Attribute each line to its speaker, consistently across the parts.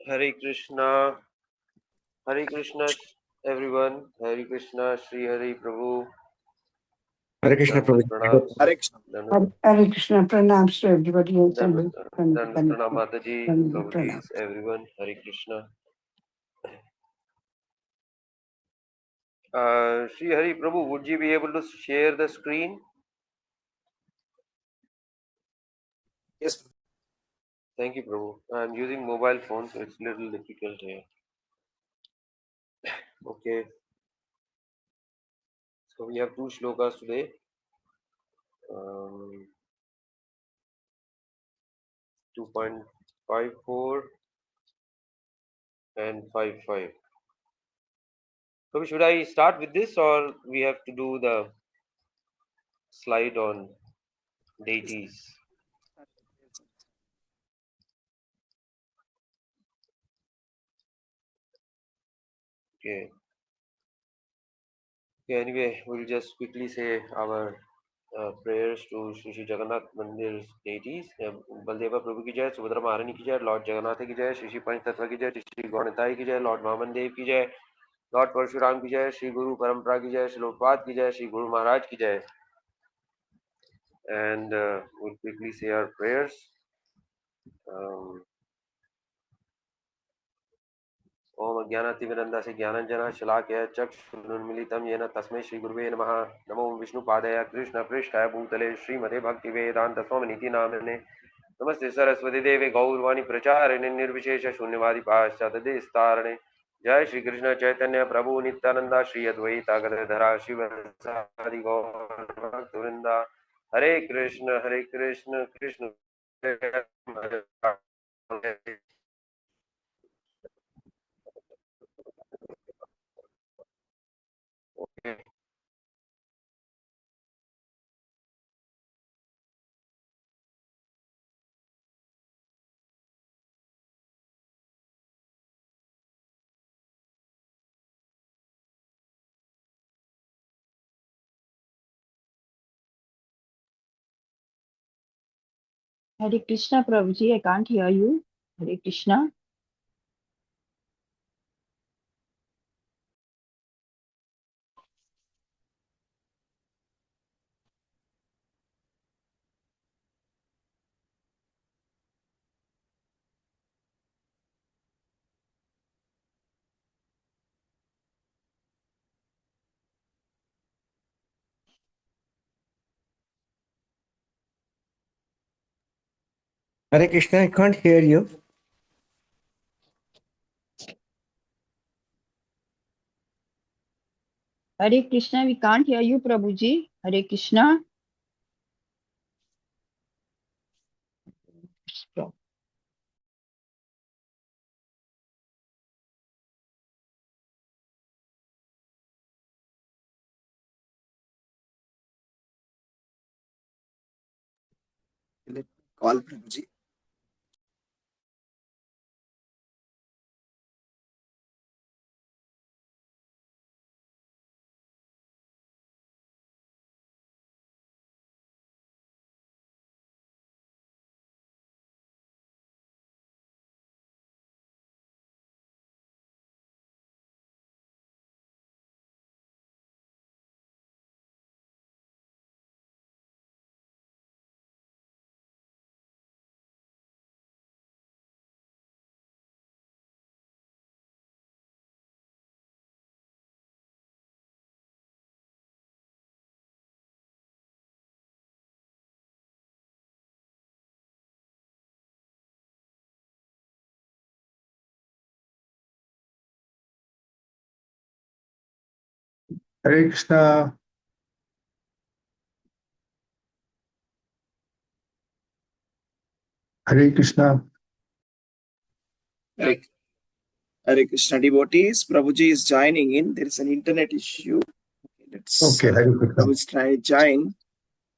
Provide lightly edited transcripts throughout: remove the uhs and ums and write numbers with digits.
Speaker 1: Hare Krishna, everyone. Hare Krishna, Sri Hare Prabhu.
Speaker 2: Hare Krishna, Prabhu.
Speaker 3: Hare Krishna.
Speaker 4: Hare Krishna. Pranams to everybody else.
Speaker 1: Pranam Mataji, Prabhuji, everyone. Hare Krishna. Sri Hare Prabhu, would you be able to share the screen?
Speaker 3: Yes.
Speaker 1: Thank you, Prabhu. I'm using mobile phone, so it's a little difficult here. Okay. So we have two shlokas today. 2.54 and 55. So should I start with this, or we have to do the slide on deities? Okay. Anyway, we'll just quickly say our prayers to Shri Jagannath Mandir's deities. Baldeva Prabhu ki jai, Subhadra Maharani ki jai, Lord Jagannath ki jai, Shri Panch Tattva ki jai, Shri Gauranitai ki jai, Lord Vaman Dev ki jai, Lord Parshuram ki jai, Shri Guru Parampara ki jai, Shri Lokpad ki jai, Shri Guru Maharaj ki jai. And we'll quickly say our prayers. ओम अज्ञानातिमिरन्धस्य ज्ञानञ्जना शलाकया चक्षुरुन्मीलितं येन तस्मै श्रीगुरुवे नमः। नमो विष्णुपादाय कृष्णपृष्ठाय भूतले श्रीमते भक्तिवेदान्तस्वामिनिति नामिने। नमस्ते सरस्वती देवे गौरवाणी प्रचारिणे निर्विशेष शून्यवादी पाश्चात्यदेशतारणे। जय श्री कृष्ण चैतन्य प्रभु नित्यानंदा श्री अद्वैता गदाधरा शिवसादि गौरभक्तवृंदा। हरे Krishna Krishna Okay.
Speaker 5: Hare Krishna, Prabhuji, I can't hear you. Hare Krishna.
Speaker 2: Hare Krishna, I can't hear you.
Speaker 5: Hare Krishna, we can't hear you, Prabhuji. Hare Krishna. Stop.
Speaker 3: Let me call Prabhuji.
Speaker 6: Hare Krishna. Hare Krishna.
Speaker 3: Hare Krishna devotees. Prabhuji is joining in. There is an internet issue. Let's
Speaker 6: Okay, Hare Krishna.
Speaker 3: Prabhu's trying to join.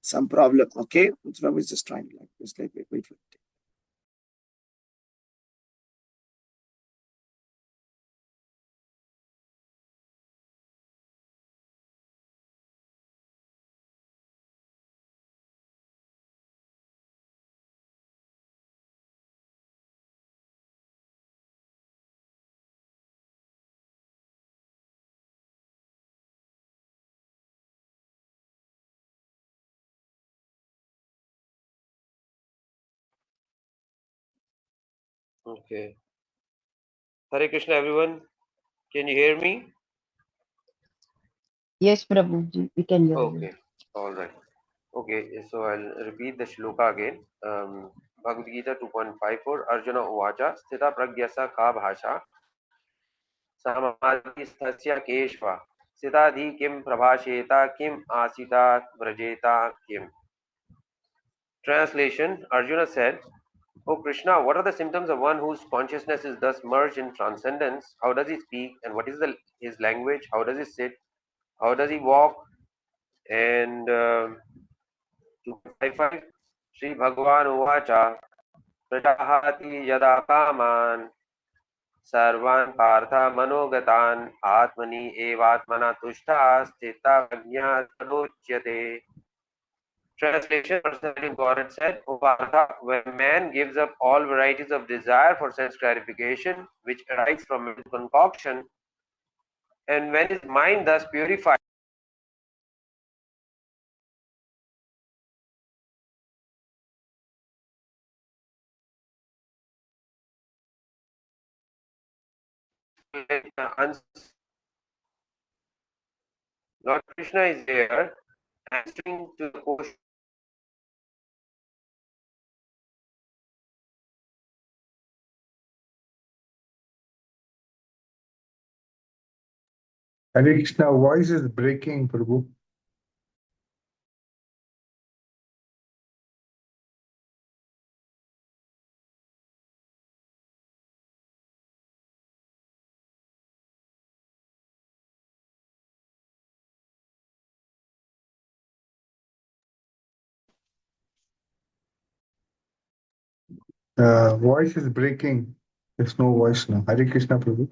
Speaker 3: Some problem. Okay. Prabhu is just trying to wait for it.
Speaker 1: Okay. Hare Krishna, everyone. Can you hear me?
Speaker 5: Yes, Prabhuji, we can hear you.
Speaker 1: Okay. All right. Okay. So I'll repeat the shloka again. Bhagavad Gita 2.54 Arjuna Uvacha Sthita Pragyasa Ka Bhasha Samadhi Sthasya Keshva Siddhadhi Kim Prabhasheta Kim Asita Vrajeta Kim. Translation Arjuna said, O Krishna, what are the symptoms of one whose consciousness is thus merged in transcendence? How does he speak? And what is his language? How does he sit? How does he walk? And 2.55 Sri Bhagavan Uvacha Prajahati Yada Kaman Sarvan Partha Manogatan Atmani Evatmana Tushta Sthita Prajna Tadochyate. Translation Personality of Godhead said, O Partha, when man gives up all varieties of desire for sense gratification, which arise from mental concoction, and when his mind thus purifies, Lord Krishna is there answering to the question.
Speaker 6: Hare Krishna, voice is breaking, Prabhu. Voice is breaking. There's no voice now. Hare Krishna, Prabhu.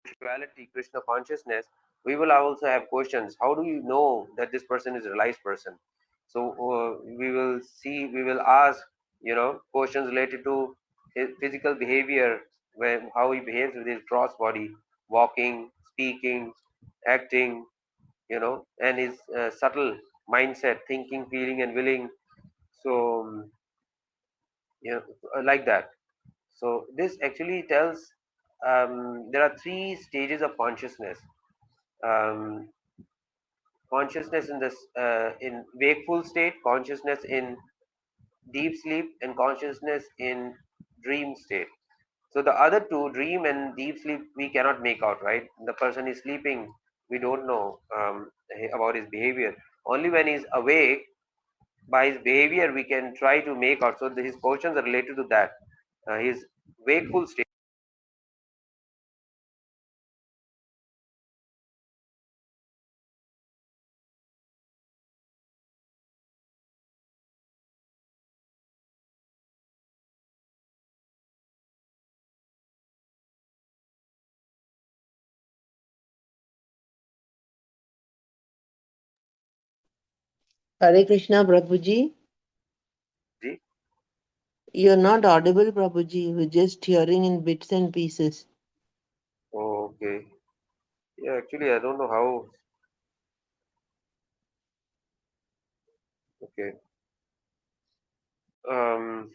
Speaker 1: Spirituality, Krishna consciousness, we will also have questions. How do you know that this person is a realized person? So we will ask, questions related to his physical behavior, how he behaves with his gross body, walking, speaking, acting, and his subtle mindset, thinking, feeling, and willing. So, like that. So this actually tells there are three stages of consciousness. Um, Consciousness in this in wakeful state, consciousness in deep sleep, and consciousness in dream state. So the other two, dream and deep sleep, we cannot make out, right? The person is sleeping, we don't know about his behavior. Only when he's awake, by his behavior, we can try to make out. So his questions are related to that. His wakeful state.
Speaker 7: Hare Krishna, Prabhuji. You're not audible, Prabhuji. We're just hearing in bits and pieces.
Speaker 1: Oh, okay. Yeah, actually, I don't know how. Okay. Um,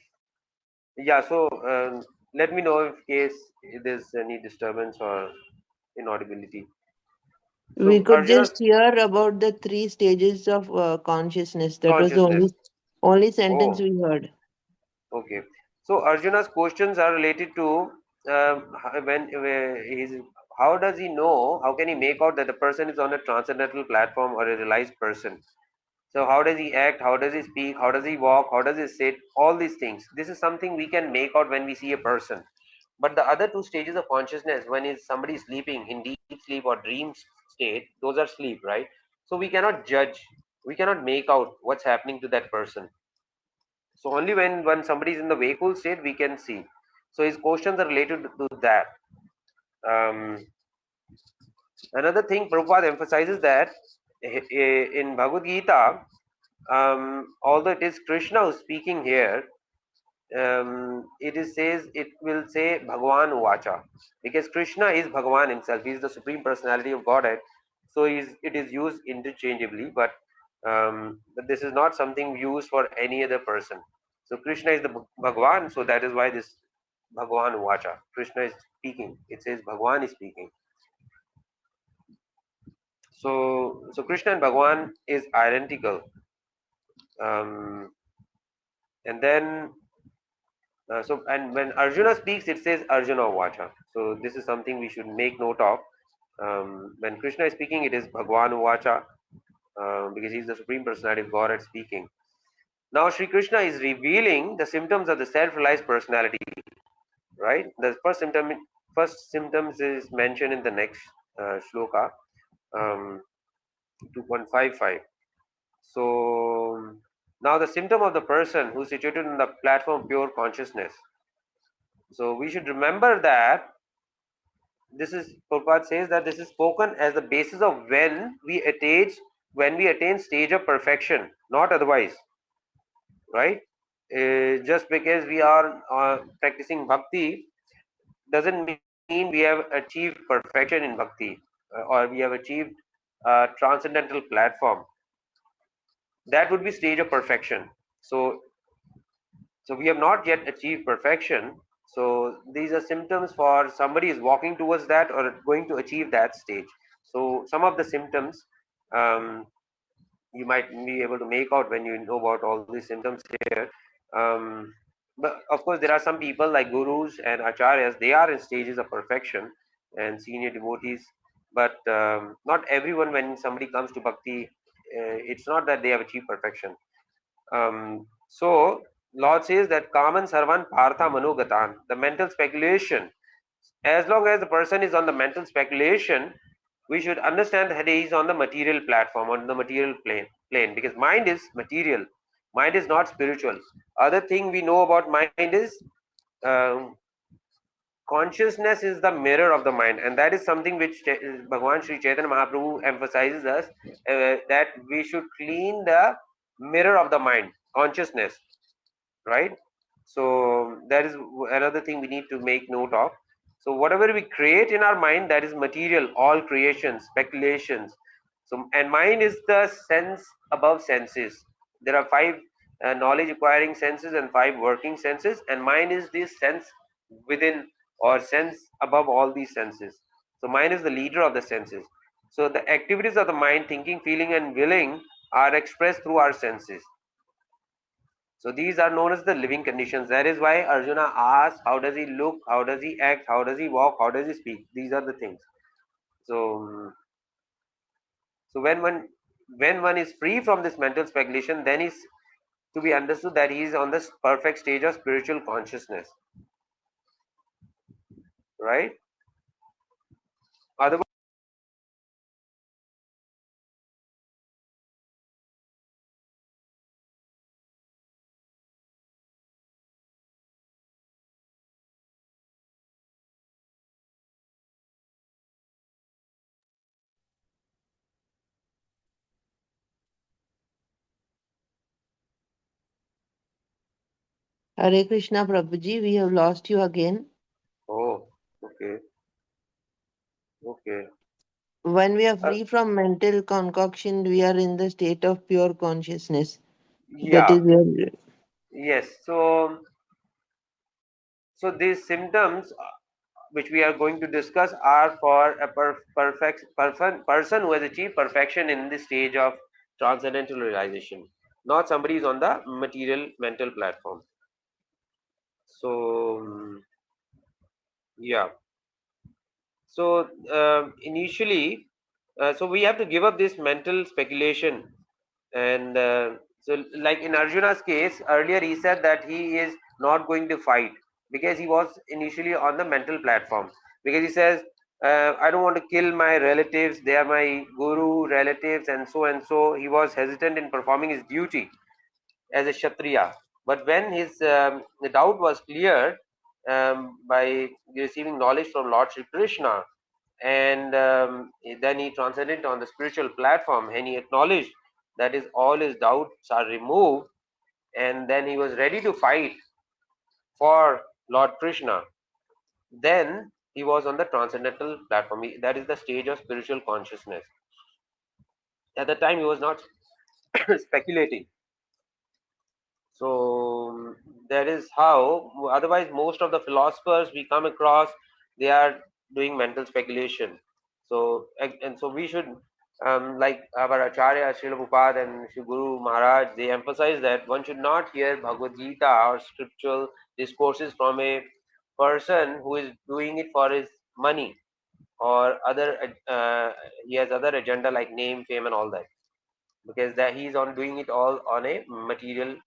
Speaker 1: yeah, so let me know if case there's any disturbance or inaudibility.
Speaker 7: We
Speaker 1: So
Speaker 7: could
Speaker 1: Arjuna's
Speaker 7: just hear about the three stages of consciousness. That was the
Speaker 1: consciousness.
Speaker 7: only sentence
Speaker 1: Oh,
Speaker 7: we heard.
Speaker 1: okay. So Arjuna's questions are related to when he's how does he know? How can he make out that the person is on a transcendental platform or a realized person? So how does he act? How does he speak? How does he walk? How does he sit? All these things. This is something we can make out when we see a person. But the other two stages of consciousness, when is somebody sleeping in deep sleep or dream state, those are sleep, right? So we cannot judge. We cannot make out what's happening to that person. So only when somebody is in the wakeful state, we can see. So his questions are related to that. Um, Another thing Prabhupada emphasizes that in Bhagavad Gita, although it is Krishna who's speaking here, it will say Bhagavan Uvacha, because Krishna is Bhagavan himself. He is the supreme personality of Godhead. So it is used interchangeably, but this is not something used for any other person. So Krishna is the Bhagwan, so that is why this Bhagwan Vacha. Krishna is speaking. It says Bhagwan is speaking. So Krishna and Bhagwan is identical. Um, and then and when Arjuna speaks, it says Arjuna Vacha. So this is something we should make note of. When Krishna is speaking, it is Bhagwan Vacha, because he is the Supreme Personality of Godhead speaking. Now Sri Krishna is revealing the symptoms of the self-realized personality, right? The first symptoms is mentioned in the next shloka, 2.55. So now the symptom of the person who is situated in the platform of pure consciousness. So we should remember that this is Prabhupada says that this is spoken as the basis of when we attain stage of perfection, not otherwise, right? Just because we are practicing bhakti doesn't mean we have achieved perfection in bhakti, or we have achieved a transcendental platform. That would be stage of perfection. So we have not yet achieved perfection. So these are symptoms for somebody is walking towards that or going to achieve that stage. So some of the symptoms, um, you might be able to make out when you know about all these symptoms here. But of course, there are some people like gurus and acharyas, they are in stages of perfection, and senior devotees. But not everyone, when somebody comes to bhakti, it's not that they have achieved perfection. So Lord says that Kaman Sarvan Partha Manogatan, the mental speculation. As long as the person is on the mental speculation, we should understand that he is on the material platform, on the material plane, because mind is material, mind is not spiritual. Other thing we know about mind is um, consciousness is the mirror of the mind, and that is something which Bhagavan Sri Chaitanya Mahaprabhu emphasizes us, that we should clean the mirror of the mind, consciousness, right? So that is another thing we need to make note of. So whatever we create in our mind, that is material, all creations, speculations. So, and mind is the sense above senses. There are five knowledge acquiring senses and five working senses, and mind is this sense within or sense above all these senses. So mind is the leader of the senses. So the activities of the mind, thinking, feeling, and willing, are expressed through our senses. So these are known as the living conditions. That is why Arjuna asks, how does he look, how does he act, how does he walk, how does he speak? These are the things. So when one is free from this mental speculation, then is to be understood that he is on this perfect stage of spiritual consciousness, right? Otherwise,
Speaker 7: Hare Krishna Prabhuji, we have lost you again.
Speaker 1: oh, okay.
Speaker 7: When we are
Speaker 1: Uh,
Speaker 7: free from mental concoction, we are in the state of pure consciousness. That
Speaker 1: yeah,
Speaker 7: is where.
Speaker 1: yes. So these symptoms which we are going to discuss are for a person who has achieved perfection in the stage of transcendental realization, not somebody who's on the material mental platform. So yeah. So initially, so we have to give up this mental speculation, and so like in Arjuna's case, earlier he said that he is not going to fight because he was initially on the mental platform, because he says, I don't want to kill my relatives, they are my guru relatives, and so he was hesitant in performing his duty as a Kshatriya. But when his the doubt was cleared by receiving knowledge from Lord Sri Krishna, and then he transcended on the spiritual platform, and he acknowledged that is all his doubts are removed, and then he was ready to fight for Lord Krishna. Then he was on the transcendental platform. That is the stage of spiritual consciousness. At that time, he was not speculating. So that is how. Otherwise, most of the philosophers we come across, they are doing mental speculation. So and so we should, like our Acharya Srila Prabhupada and Shri Guru Maharaj, they emphasize that one should not hear Bhagavad Gita or scriptural discourses from a person who is doing it for his money or other. He has other agenda like name, fame, and all that, because that he is on doing it all on a material.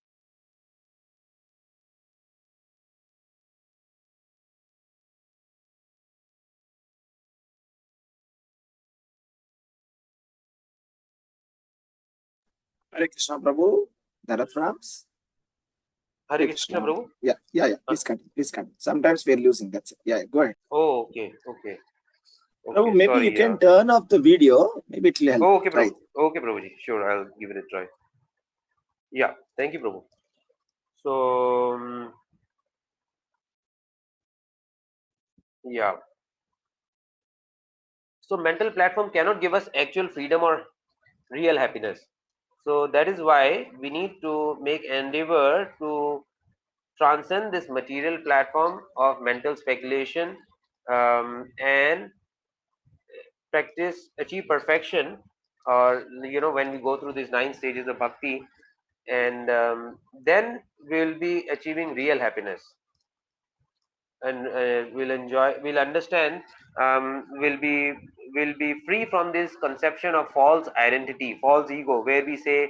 Speaker 3: Hare Krishna Prabhu. There are frames.
Speaker 1: Hare Krishna, Prabhu.
Speaker 3: Yeah. Please continue. Sometimes we are losing. That's it. Yeah, go ahead.
Speaker 1: Oh, okay.
Speaker 3: Prabhu, maybe
Speaker 1: Sorry.
Speaker 3: you can turn off the video. Maybe it will help.
Speaker 1: Oh, okay,
Speaker 3: Try
Speaker 1: Prabhu. Okay, Prabhuji. Sure, I'll give it a try. Yeah, thank you, Prabhu. So, yeah. So, mental platform cannot give us actual freedom or real happiness. So, that is why we need to make endeavor to transcend this material platform of mental speculation, and achieve perfection, or when we go through these 9 stages of bhakti, and then we'll be achieving real happiness, and we'll understand, will be free from this conception of false identity, false ego, where we say,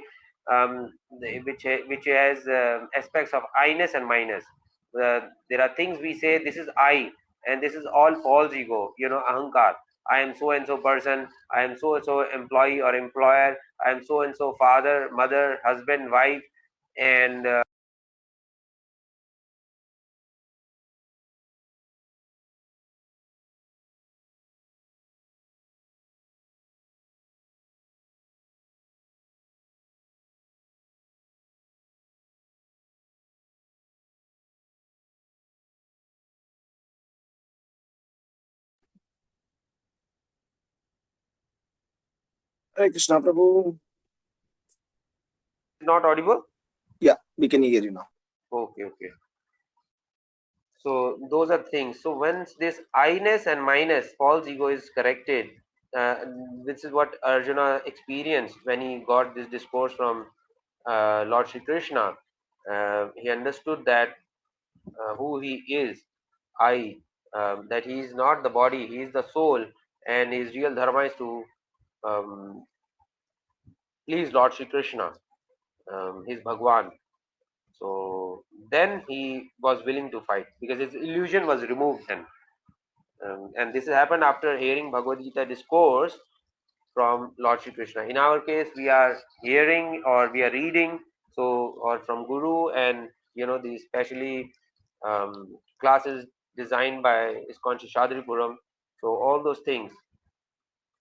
Speaker 1: which has aspects of I-ness and minus. There are things we say this is I, and this is all false ego, ahankar. I am so and so person, I am so and so employee or employer, I am so and so father, mother, husband, wife, and
Speaker 3: Hare Krishna Prabhu.
Speaker 1: not audible.
Speaker 3: Yeah, we can hear you now.
Speaker 1: Okay. So those are things. So once this I-ness and minus, false ego, is corrected, uh, this is what Arjuna experienced when he got this discourse from Lord Shri Krishna. He understood that who he is, I, that he is not the body, he is the soul, and his real dharma is to um, please Lord Shri Krishna, his Bhagwan. So then he was willing to fight because his illusion was removed then. And this happened after hearing Bhagavad Gita discourse from Lord Shri Krishna. In our case, we are hearing or we are reading, so or from Guru, and the specially classes designed by ISKCON Shadripuram. So all those things.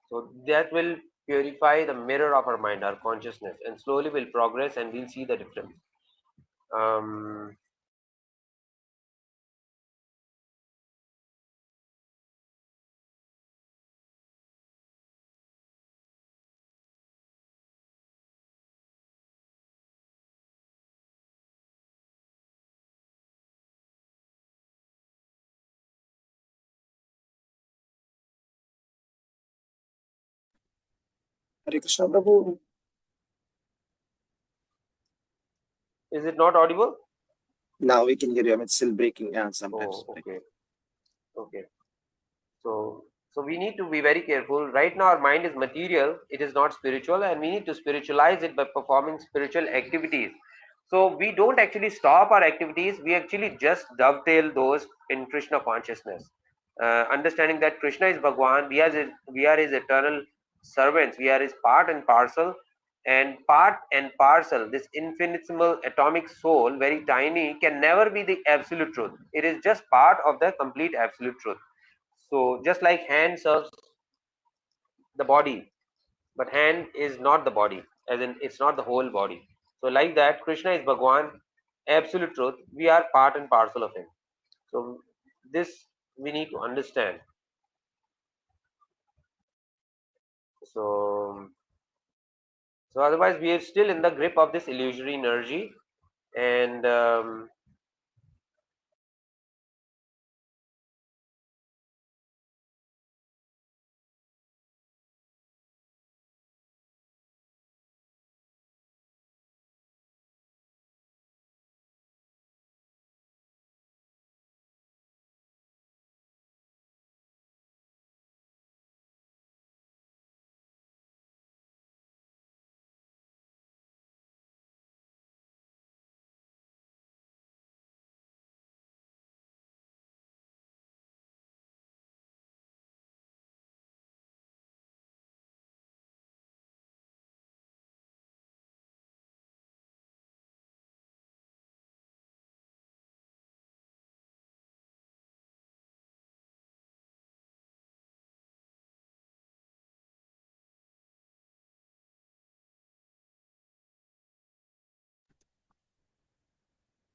Speaker 1: So that will purify the mirror of our mind, our consciousness, and slowly will progress, and we'll see the difference. Um,
Speaker 3: Hare Krishna Prabhu.
Speaker 1: is it not audible?
Speaker 3: Now we can hear you. I mean, it's still breaking down sometimes.
Speaker 1: Oh, okay. So we need to be very careful. Right now, our mind is material; it is not spiritual, and we need to spiritualize it by performing spiritual activities. So we don't actually stop our activities; we actually just dovetail those in Krishna consciousness, understanding that Krishna is Bhagwan. We are his eternal servants. We are his part and parcel, and part and parcel. This infinitesimal atomic soul, very tiny, can never be the absolute truth. It is just part of the complete absolute truth. So just like hand serves the body, but hand is not the body, as in it's not the whole body. So like that, Krishna is Bhagwan, absolute truth. We are part and parcel of him. So this we need to understand. So So otherwise, we are still in the grip of this illusory energy, and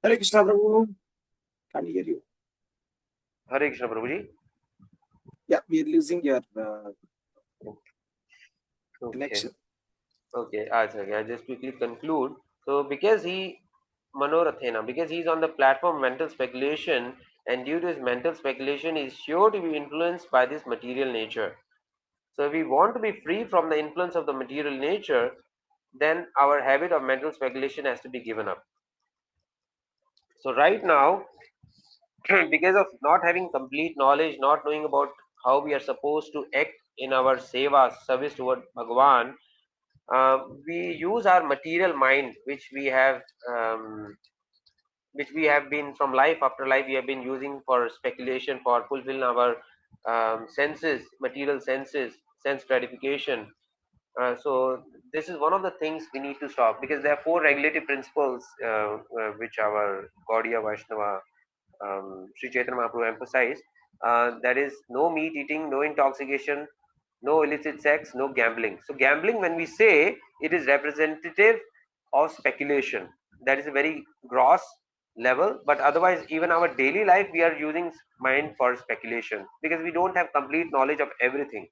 Speaker 3: Hare Krishna, Prabhu. Can't hear you.
Speaker 1: Hare Krishna, Prabhuji.
Speaker 3: Yeah, we are losing your
Speaker 1: Okay.
Speaker 3: connection.
Speaker 1: Okay, I just quickly conclude. So because Manorathena, because he's on the platform mental speculation, and due to his mental speculation, is sure to be influenced by this material nature. So if we want to be free from the influence of the material nature, then our habit of mental speculation has to be given up. So right now, because of not having complete knowledge, not knowing about how we are supposed to act in our seva, service toward Bhagavan, we use our material mind, which we have been from life after life, we have been using for speculation, for fulfilling our senses, material senses, sense gratification. So this is one of the things we need to stop, because there are four regulative principles which our Gaudiya Vaishnava Sri Chaitanya Mahaprabhu emphasized. That is no meat eating, no intoxication, no illicit sex, no gambling. So gambling, when we say, it is representative of speculation. That is a very gross level, but otherwise, even our daily life, we are using mind for speculation, because we don't have complete knowledge of everything.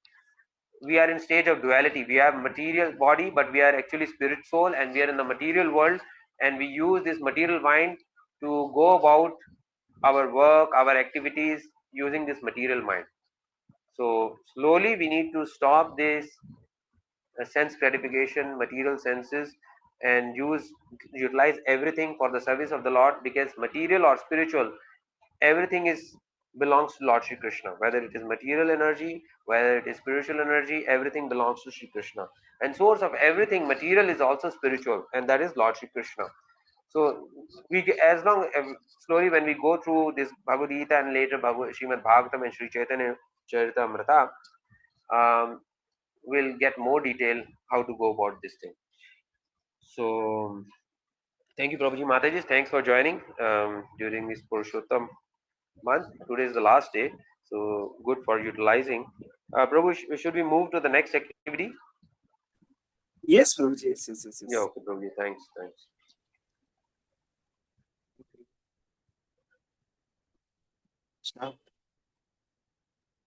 Speaker 1: We are in stage of duality. We have material body, but we are actually spirit soul, and we are in the material world, and we use this material mind to go about our work, our activities, using this material mind. So slowly we need to stop this sense gratification, material senses, and utilize everything for the service of the Lord, because material or spiritual, everything is belongs to Lord Shri Krishna. Whether it is material energy, whether it is spiritual energy, everything belongs to Shri Krishna. And source of everything material is also spiritual, and that is Lord Shri Krishna. So as long slowly when we go through this Bhagavad Gita and later Srimad Bhagavatam and Sri Chaitanya Charitamrita, we'll get more detail how to go about this thing. So thank you, Prabhuji Mataji. Thanks for joining during this Purushottam month. Today is the last day, so good for utilizing. Prabhu, should we move to the next activity?
Speaker 3: Yes, Prabhu. Yes.
Speaker 1: Yeah, okay, Prabhuji. Thanks.
Speaker 3: Now.